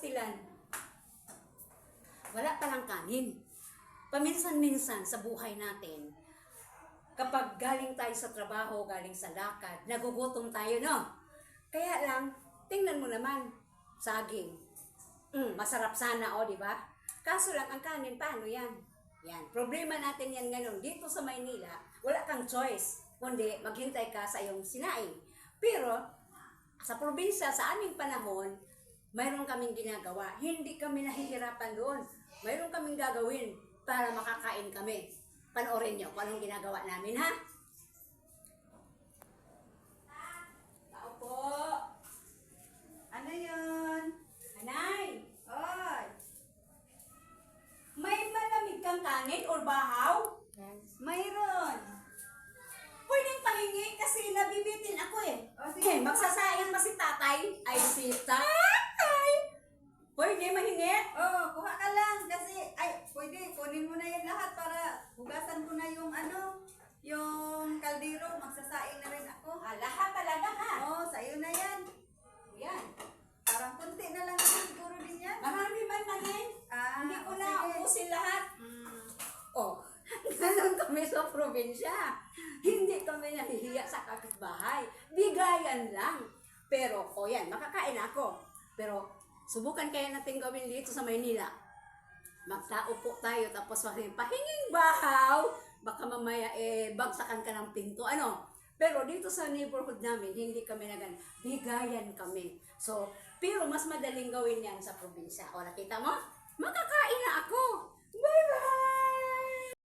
pastilan. Wala palang kanin. Paminsan-minsan sa buhay natin, kapag galing tayo sa trabaho, galing sa lakad, nagugutom tayo, no? Kaya lang, tingnan mo naman, saging. Masarap sana, di ba? Kaso lang, ang kanin, paano yan? Yan, problema natin yan ngayon. Dito sa Maynila, wala kang choice, kundi maghintay ka sa iyong sinaing. Pero, sa probinsya, sa aming panahon, mayroon kaming ginagawa. Hindi kami nahihirapan doon. Mayroon kaming gagawin para makakain kami. Panoorin nyo kung anong ginagawa namin, ha? Tao po. Ano yun? Anay, Oy! may malamig kang kanin or bahaw? Mayroon! Pwedeng pahingi kasi nabibitin ako eh. O sige, Magsasayang pa si tatay. Ay, si tatay! Pwede mahingi? kuha ka lang kasi, pwede, kunin mo na yan lahat para hugasan ko na yung yung kaldero, magsasaing na rin ako. Lahat talaga ha. Sa'yo na yan. Yan. Parang kunti na lang naman siguro din yan. Marami man manin. Hindi ko na sige. ubusin lahat. Ganon kami sa probinsya. Hindi kami nahihiya sa kapitbahay. Bigayan lang. Pero, yan, makakain ako. Pero, subukan kaya natin gawin dito sa Maynila. Magtao po tayo, tapos pahinging bahaw. Baka mamaya, bagsakan ka ng pinto. Pero dito sa neighborhood namin, hindi kami bigayan kami. So, pero mas madaling gawin yan sa probinsya. Nakita mo? Makakain na ako.